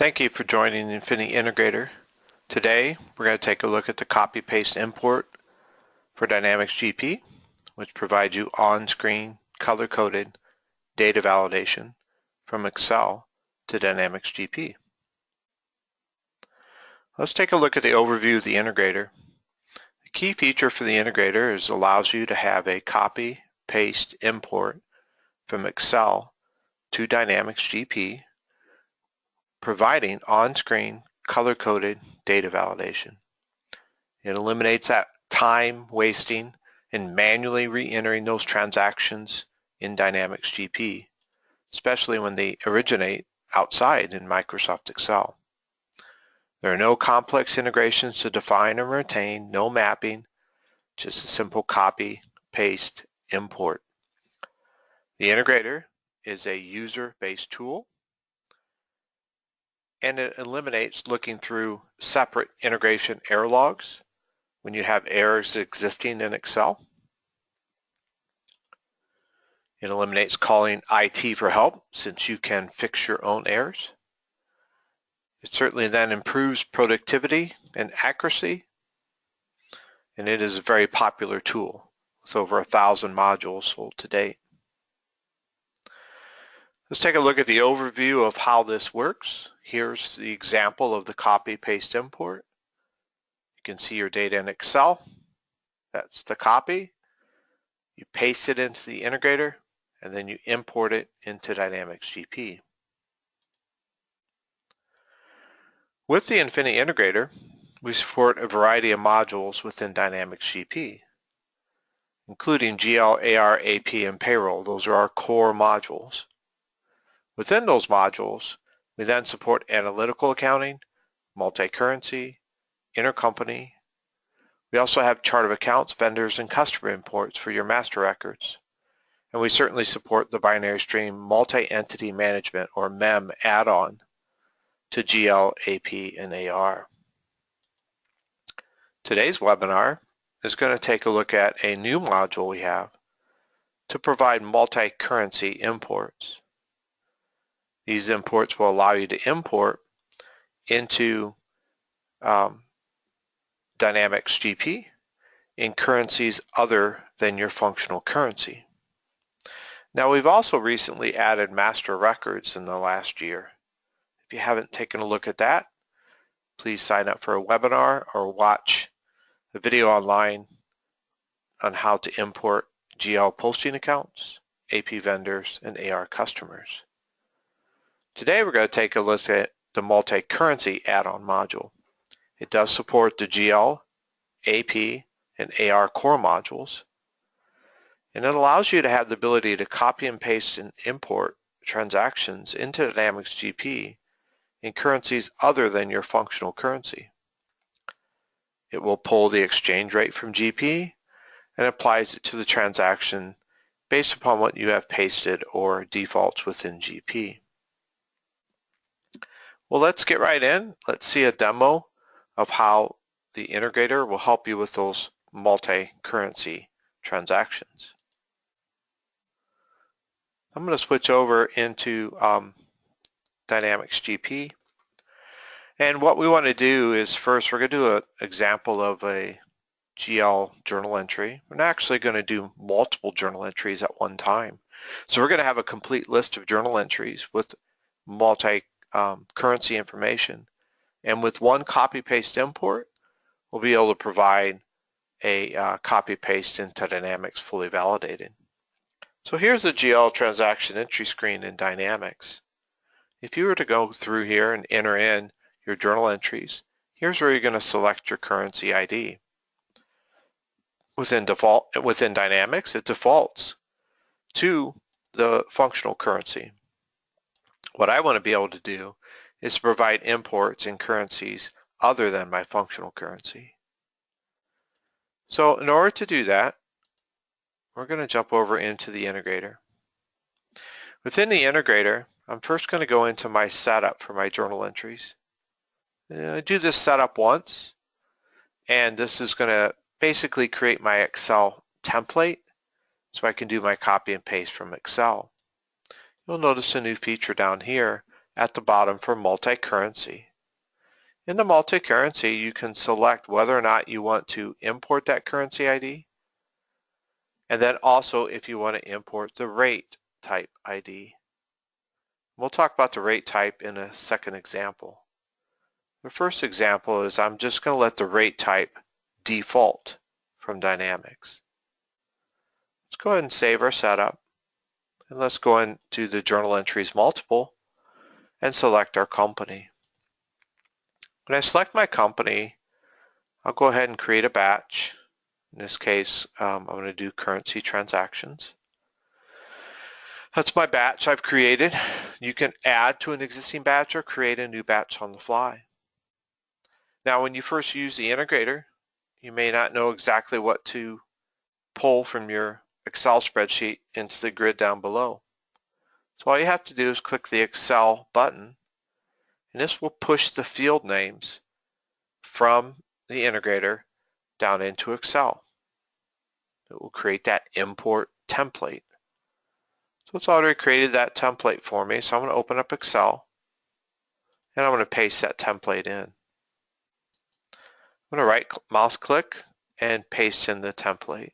Thank you for joining Infinia Integrator. Today we're going to take a look at the copy-paste import for Dynamics GP, which provides you on-screen color-coded data validation from Excel to Dynamics GP. Let's take a look at the overview of the integrator. The key feature for the integrator is it allows you to have a copy-paste import from Excel to Dynamics GP, providing on-screen color-coded data validation. It eliminates that time wasting and manually re-entering those transactions in Dynamics GP, especially when they originate outside in Microsoft Excel. There are no complex integrations to define or retain, no mapping, just a simple copy, paste, import. The integrator is a user-based tool, and it eliminates looking through separate integration error logs when you have errors existing in Excel. It eliminates calling IT for help since you can fix your own errors. It certainly then improves productivity and accuracy, and it is a very popular tool with over 1,000 modules sold to date. Let's take a look at the overview of how this works. Here's the example of the copy-paste import. You can see your data in Excel. That's the copy. You paste it into the integrator, and then you import it into Dynamics GP. With the Infinia Integrator, we support a variety of modules within Dynamics GP, including GL, AR, AP, and Payroll. Those are our core modules. Within those modules, we then support analytical accounting, multi-currency, intercompany. We also have chart of accounts, vendors, and customer imports for your master records. And we certainly support the binary stream multi-entity management, or MEM, add-on to GL, AP, and AR. Today's webinar is going to take a look at a new module we have to provide multi-currency imports. These imports will allow you to import into Dynamics GP in currencies other than your functional currency. Now, we've also recently added master records in the last year. If you haven't taken a look at that, please sign up for a webinar or watch a video online on how to import GL posting accounts, AP vendors, and AR customers. Today we're going to take a look at the multi-currency add-on module. It does support the GL, AP, and AR core modules, and it allows you to have the ability to copy and paste and import transactions into Dynamics GP in currencies other than your functional currency. It will pull the exchange rate from GP and applies it to the transaction based upon what you have pasted or defaults within GP. Well, let's get right in. Let's see a demo of how the integrator will help you with those multi-currency transactions. I'm going to switch over into Dynamics GP. And what we want to do is first we're going to do an example of a GL journal entry. We're not actually going to do multiple journal entries at one time. So we're going to have a complete list of journal entries with multi-currency information. And with one copy-paste import, we'll be able to provide a copy-paste into Dynamics fully validated. So here's the GL transaction entry screen in Dynamics. If you were to go through here and enter in your journal entries, here's where you're going to select your currency ID. Within Dynamics, it defaults to the functional currency. What I want to be able to do is to provide imports in currencies other than my functional currency. So in order to do that, we're going to jump over into the integrator. Within the integrator, I'm first going to go into my setup for my journal entries. I do this setup once, and this is going to basically create my Excel template so I can do my copy and paste from Excel. You'll notice a new feature down here, at the bottom for multi-currency. In the multi-currency, you can select whether or not you want to import that currency ID, and then also if you want to import the rate type ID. We'll talk about the rate type in a second example. The first example is I'm just going to let the rate type default from Dynamics. Let's go ahead and save our setup, and let's go into the Journal Entries Multiple and select our company. When I select my company, I'll go ahead and create a batch. In this case, I'm going to do currency transactions. That's my batch I've created. You can add to an existing batch or create a new batch on the fly. Now, when you first use the integrator, you may not know exactly what to pull from your Excel spreadsheet into the grid down below. So all you have to do is click the Excel button, and this will push the field names from the integrator down into Excel. It will create that import template. So it's already created that template for me, so I'm going to open up Excel, and I'm going to paste that template in. I'm going to right mouse click and paste in the template.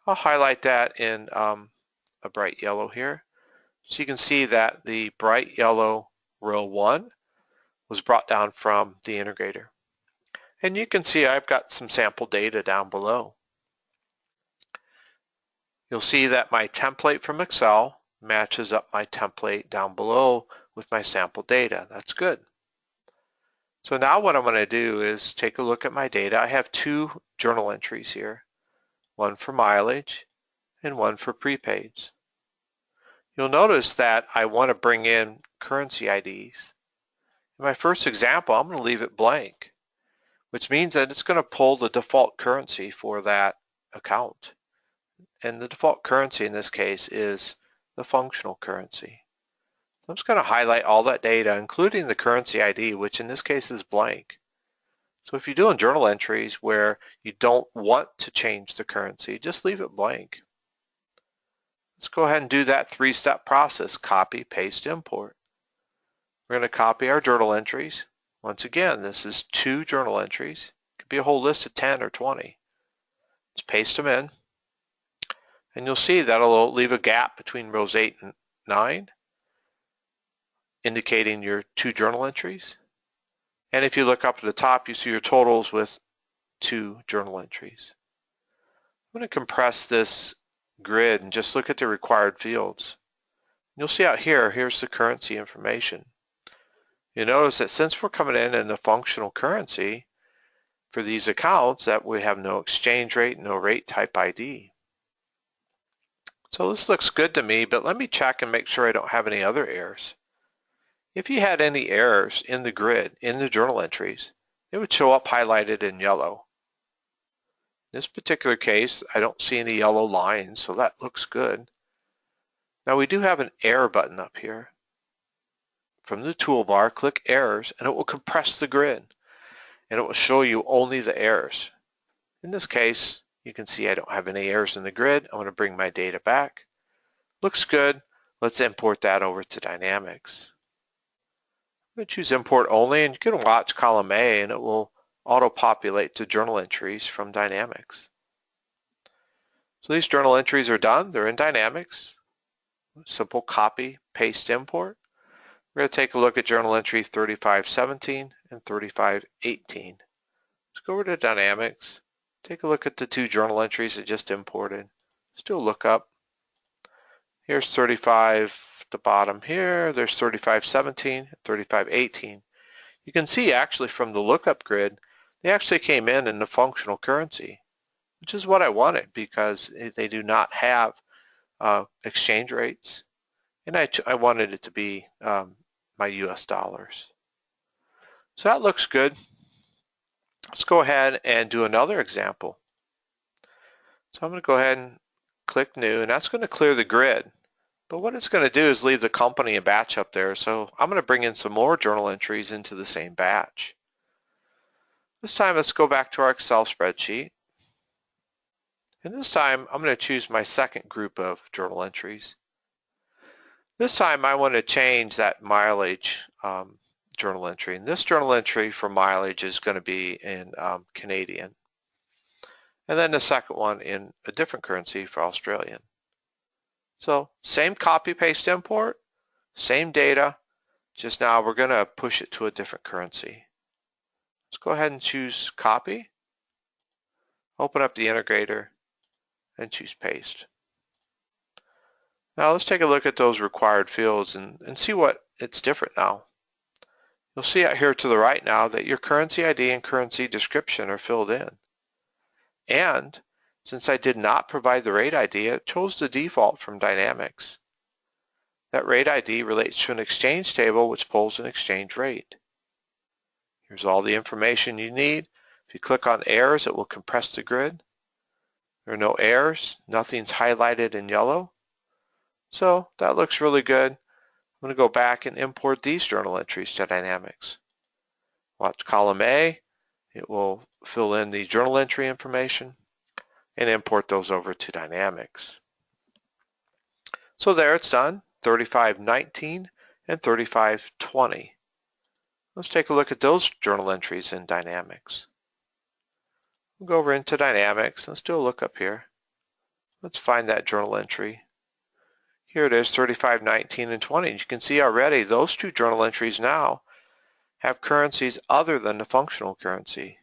I'll highlight that in a bright yellow here. So you can see that the bright yellow row 1 was brought down from the integrator. And you can see I've got some sample data down below. You'll see that my template from Excel matches up my template down below with my sample data. That's good. So now what I'm going to do is take a look at my data. I have 2 journal entries here, one for mileage and one for prepaids. You'll notice that I want to bring in currency IDs. In my first example, I'm going to leave it blank, which means that it's going to pull the default currency for that account. And the default currency in this case is the functional currency. I'm just going to highlight all that data, including the currency ID, which in this case is blank. So if you're doing journal entries where you don't want to change the currency, just leave it blank. Let's go ahead and do that 3-step process: copy, paste, import. We're going to copy our journal entries. Once again, this is 2 journal entries. It could be a whole list of 10 or 20. Let's paste them in. And you'll see that'll leave a gap between rows 8 and 9, indicating your 2 journal entries. And if you look up at the top, you see your totals with 2 journal entries. I'm going to compress this grid and just look at the required fields. You'll see out here, here's the currency information. You notice that since we're coming in the functional currency for these accounts, that we have no exchange rate, no rate type ID. So this looks good to me, but let me check and make sure I don't have any other errors. If you had any errors in the grid, in the journal entries, it would show up highlighted in yellow. In this particular case, I don't see any yellow lines, so that looks good. Now we do have an error button up here. From the toolbar, click Errors, and it will compress the grid, and it will show you only the errors. In this case, you can see I don't have any errors in the grid. I'm going to bring my data back. Looks good. Let's import that over to Dynamics. I'm going to choose Import Only, and you can watch column A, and it will auto-populate to journal entries from Dynamics. So these journal entries are done. They're in Dynamics. Simple copy, paste, import. We're going to take a look at journal entry 3517 and 3518. Let's go over to Dynamics. Take a look at the 2 journal entries I just imported. Let's do a lookup. Here's 35 at the bottom here. There's 3517 and 3518. You can see actually from the lookup grid, they actually came in the functional currency, which is what I wanted because they do not have exchange rates, and I wanted it to be my US dollars. So that looks good. Let's go ahead and do another example. So I'm going to go ahead and click New, and that's going to clear the grid. But what it's going to do is leave the company and batch up there. So I'm going to bring in some more journal entries into the same batch. This time, let's go back to our Excel spreadsheet. And this time, I'm going to choose my second group of journal entries. This time I want to change that mileage journal entry. And this journal entry for mileage is going to be in Canadian. And then the second one in a different currency for Australian. So same copy paste import, same data, just now we're going to push it to a different currency. Let's go ahead and choose copy, open up the integrator, and choose paste. Now let's take a look at those required fields and see what it's different now. You'll see out here to the right now that your currency ID and currency description are filled in. And since I did not provide the rate ID, it chose the default from Dynamics. That rate ID relates to an exchange table which pulls an exchange rate. Here's all the information you need. If you click on errors, it will compress the grid. There are no errors. Nothing's highlighted in yellow. So that looks really good. I'm going to go back and import these journal entries to Dynamics. Watch column A. It will fill in the journal entry information and import those over to Dynamics. So there it's done, 3519 and 3520. Let's take a look at those journal entries in Dynamics. We'll go over into Dynamics. Let's do a lookup here. Let's find that journal entry. Here it is, 3519 and 20. You can see already those two journal entries now have currencies other than the functional currency.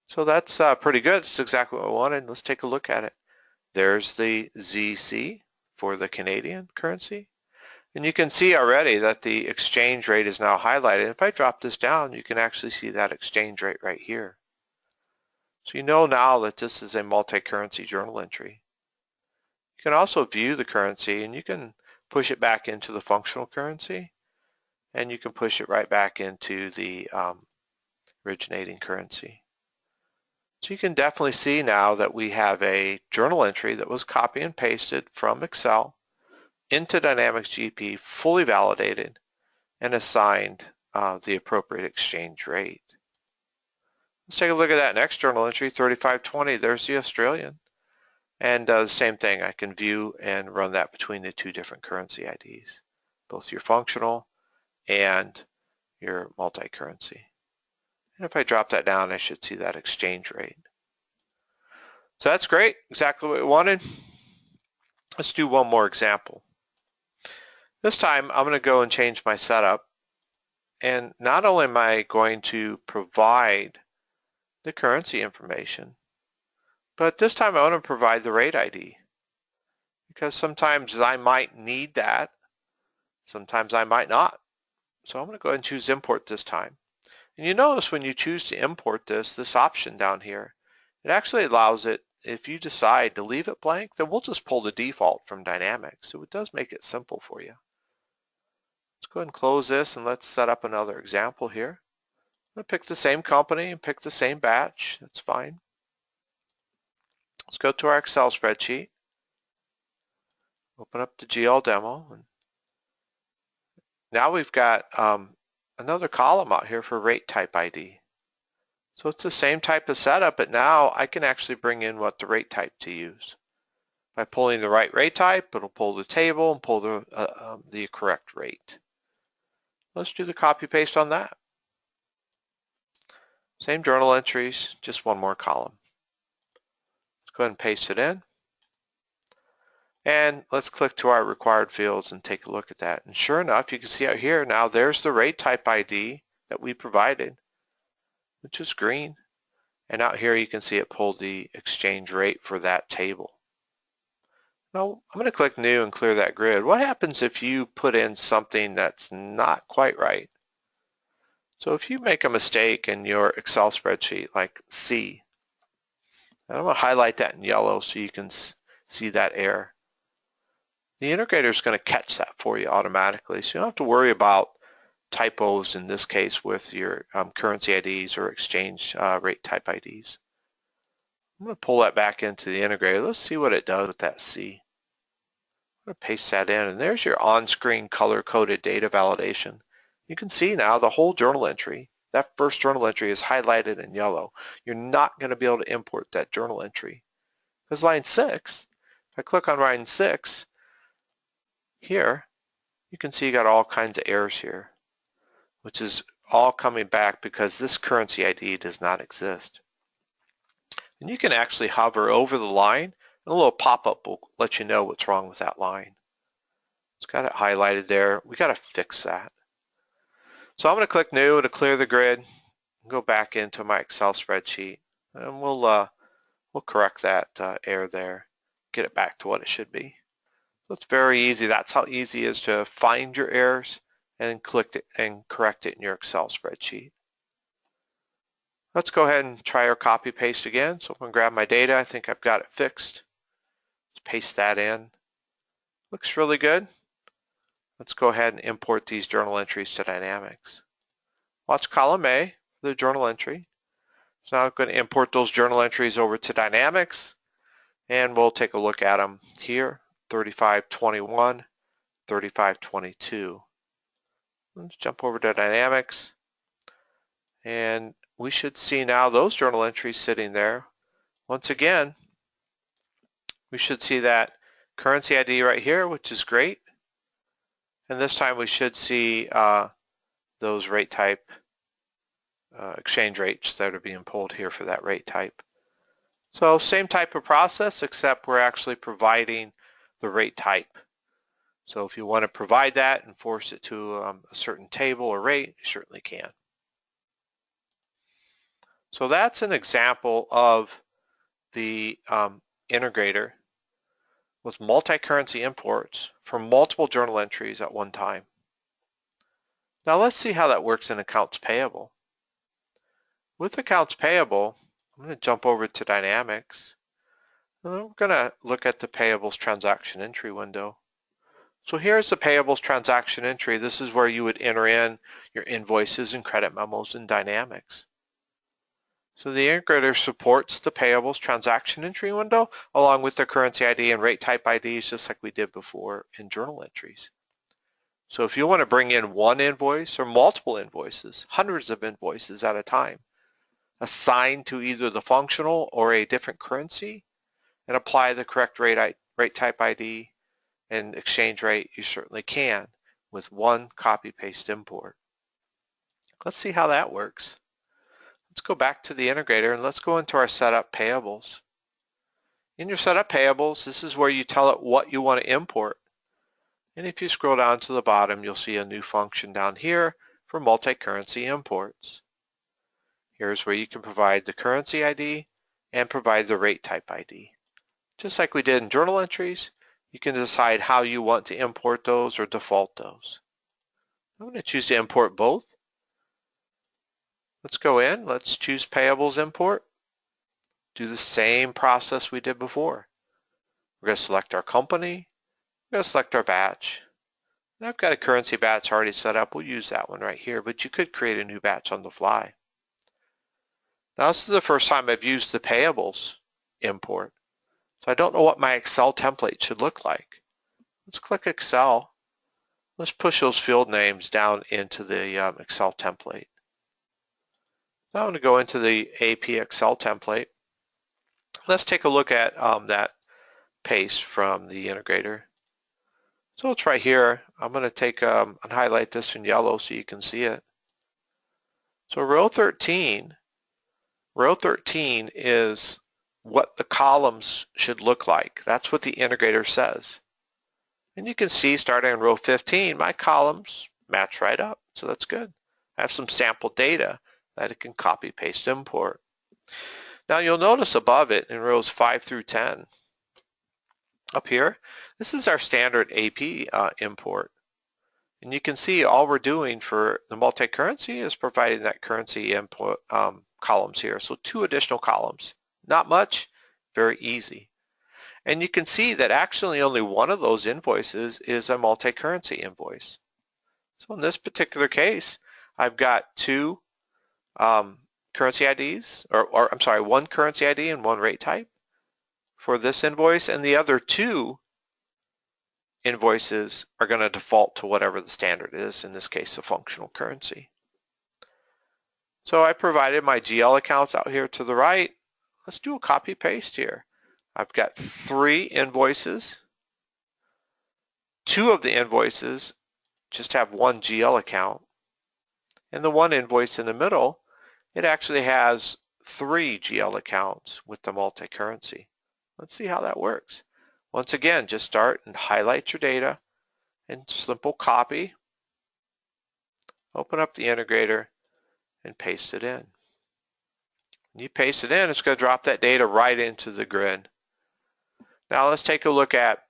So that's pretty good. It's exactly what we wanted. Let's take a look at it. There's the ZC for the Canadian currency. And you can see already that the exchange rate is now highlighted. If I drop this down, you can actually see that exchange rate right here. So you know now that this is a multi-currency journal entry. You can also view the currency and you can push it back into the functional currency, and you can push it right back into the originating currency. So you can definitely see now that we have a journal entry that was copied and pasted from Excel into Dynamics GP, fully validated and assigned the appropriate exchange rate. Let's take a look at that next journal entry, 3520. There's the Australian. And the same thing, I can view and run that between the two different currency IDs, both your functional and your multi-currency. And if I drop that down, I should see that exchange rate. So that's great, exactly what we wanted. Let's do one more example. This time I'm going to go and change my setup, and not only am I going to provide the currency information, but this time I want to provide the rate ID, because sometimes I might need that, sometimes I might not. So I'm going to go ahead and choose import this time. And you notice when you choose to import this option down here, it actually allows it, if you decide to leave it blank, then we'll just pull the default from Dynamics. So it does make it simple for you. Let's go ahead and close this and let's set up another example here. I'm going to pick the same company and pick the same batch. That's fine. Let's go to our Excel spreadsheet. Open up the GL demo. And now we've got another column out here for rate type ID. So it's the same type of setup, but now I can actually bring in what the rate type to use. By pulling the right rate type, it'll pull the table and pull the correct rate. Let's do the copy paste on that. Same journal entries, just one more column. Let's go ahead and paste it in. And let's click to our required fields and take a look at that. And sure enough, you can see out here now there's the rate type ID that we provided, which is green. And out here you can see it pulled the exchange rate for that table. Now I'm going to click New and clear that grid. What happens if you put in something that's not quite right? So if you make a mistake in your Excel spreadsheet, like C, and I'm going to highlight that in yellow so you can see that error. The integrator is going to catch that for you automatically, so you don't have to worry about typos in this case with your currency IDs or exchange rate type IDs. I'm going to pull that back into the integrator. Let's see what it does with that C. I'm going to paste that in, and there's your on-screen color-coded data validation. You can see now the whole journal entry. That first journal entry is highlighted in yellow. You're not going to be able to import that journal entry. Because line 6, if I click on line 6, here, you can see you got all kinds of errors here, which is all coming back because this currency ID does not exist. And you can actually hover over the line, and a little pop-up will let you know what's wrong with that line. It's got it highlighted there. We got to fix that. So I'm going to click New to clear the grid, go back into my Excel spreadsheet, and we'll correct that error there, get it back to what it should be. So it's very easy. That's how easy it is to find your errors and click it and correct it in your Excel spreadsheet. Let's go ahead and try our copy paste again. So I'm going to grab my data. I think I've got it fixed. Let's paste that in. Looks really good. Let's go ahead and import these journal entries to Dynamics. Watch column A, the journal entry. So now I'm going to import those journal entries over to Dynamics, and we'll take a look at them here, 3521, 3522. Let's jump over to Dynamics, and we should see now those journal entries sitting there. Once again, we should see that currency ID right here, which is great. And this time we should see those rate type exchange rates that are being pulled here for that rate type. So same type of process, except we're actually providing the rate type. So if you want to provide that and force it to a certain table or rate, you certainly can. So that's an example of the integrator with multi-currency imports from multiple journal entries at one time. Now let's see how that works in accounts payable. With accounts payable, I'm going to jump over to Dynamics. And then we're going to look at the Payables transaction entry window. So here's the Payables transaction entry. This is where you would enter in your invoices and credit memos in Dynamics. So the integrator supports the Payables transaction entry window along with the currency ID and rate type IDs, just like we did before in journal entries. So if you want to bring in one invoice or multiple invoices, hundreds of invoices at a time, assigned to either the functional or a different currency, and apply the correct rate type ID and exchange rate, you certainly can with one copy-paste import. Let's see how that works. Let's go back to the integrator and let's go into our setup payables. In your setup payables, this is where you tell it what you want to import. And if you scroll down to the bottom, you'll see a new function down here for multi-currency imports. Here's where you can provide the currency ID and provide the rate type ID. Just like we did in journal entries, you can decide how you want to import those or default those. I'm going to choose to import both. Let's go in, let's choose Payables Import. Do the same process we did before. We're going to select our company, we're going to select our batch. And I've got a currency batch already set up, we'll use that one right here, but you could create a new batch on the fly. Now this is the first time I've used the Payables import, so I don't know what my Excel template should look like. Let's click Excel. Let's push those field names down into the Excel template. Now I'm going to go into the AP Excel template. Let's take a look at that paste from the integrator. So it's right here. I'm going to take and highlight this in yellow so you can see it. So row 13 is what the columns should look like. That's what the integrator says. And you can see starting in row 15, my columns match right up. So that's good. I have some sample data that it can copy, paste, import. Now you'll notice above it in rows 5 through 10, up here, this is our standard AP import. And you can see all we're doing for the multi-currency is providing that currency input columns here. So 2 additional columns. Not much, very easy. And you can see that actually only one of those invoices is a multi-currency invoice. So in this particular case, I've got 2 currency IDs, or I'm sorry, 1 currency ID and 1 rate type for this invoice, and the other 2 invoices are going to default to whatever the standard is, in this case the functional currency. So I provided my GL accounts out here to the right. Let's do a copy paste here. I've got 3 invoices. 2 of the invoices just have one GL account. And the one invoice in the middle, it actually has 3 GL accounts with the multi-currency. Let's see how that works. Once again, just start and highlight your data and simple copy. Open up the integrator and paste it in. When you paste it in, it's going to drop that data right into the grid. Now let's take a look at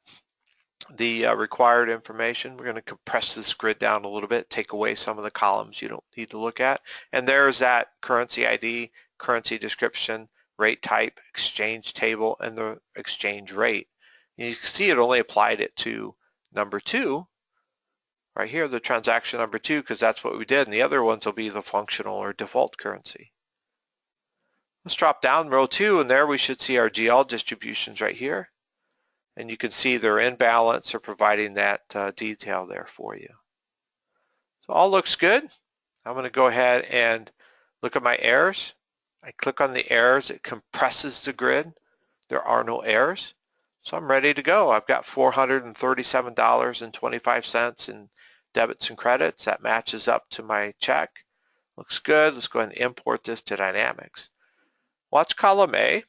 the required information. We're going to compress this grid down a little bit, take away some of the columns you don't need to look at. And there's that currency ID, currency description, rate type, exchange table, and the exchange rate. And you can see it only applied it to number 2, right here, the transaction number 2, because that's what we did, and the other ones will be the functional or default currency. Let's drop down row 2, and there we should see our GL distributions right here. And you can see they're in balance or providing that detail there for you. So all looks good. I'm going to go ahead and look at my errors. I click on the errors. It compresses the grid. There are no errors. So I'm ready to go. I've got $437.25 in debits and credits. That matches up to my check. Looks good. Let's go ahead and import this to Dynamics. Watch column A.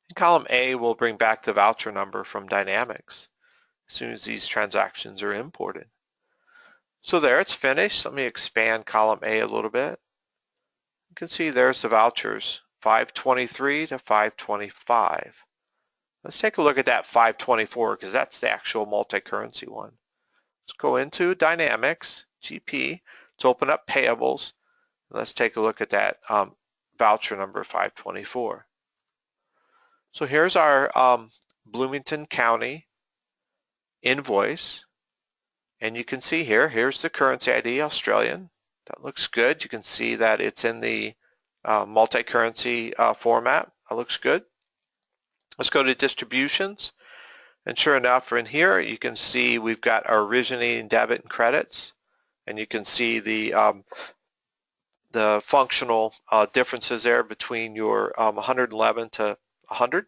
And column A will bring back the voucher number from Dynamics as soon as these transactions are imported. So there, it's finished. Let me expand column A a little bit. You can see there's the vouchers, 523 to 525. Let's take a look at that 524 because that's the actual multi-currency one. Let's go into Dynamics, GP, to open up Payables. Let's take a look at that voucher number 524. So here's our Bloomington County invoice. And you can see here, here's the currency ID, Australian. That looks good. You can see that it's in the multi-currency format. That looks good. Let's go to distributions. And sure enough, in here, you can see we've got our originating debit and credits. And you can see the functional differences there between your 111 to 100,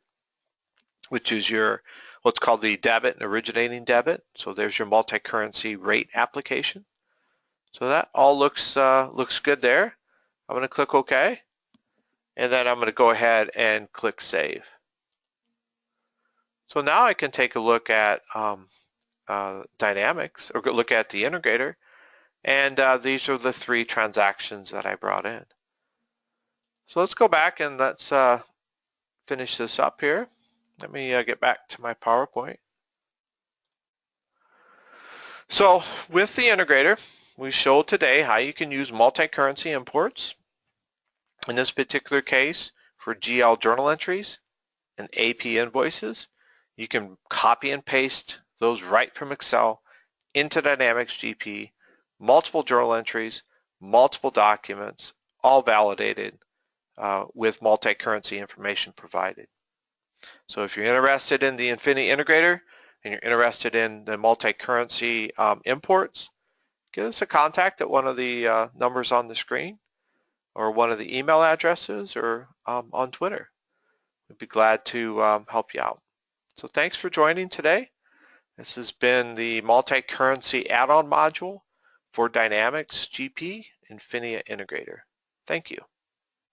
which is your what's called the debit and originating debit. So there's your multi-currency rate application. So that all looks good there. I'm going to click OK, and then I'm going to go ahead and click Save. So now I can take a look at Dynamics, or look at the integrator, and these are the 3 transactions that I brought in. So let's go back and let's finish this up here. Let me get back to my PowerPoint. So with the integrator, we showed today how you can use multi-currency imports. In this particular case, for GL journal entries and AP invoices, you can copy and paste those right from Excel into Dynamics GP, multiple journal entries, multiple documents, all validated with multi-currency information provided. So if you're interested in the Infinia Integrator and you're interested in the multi-currency imports, give us a contact at one of the numbers on the screen or one of the email addresses or on Twitter. We'd be glad to help you out. So thanks for joining today. This has been the multi-currency add-on module for Dynamics GP Infinia Integrator. Thank you.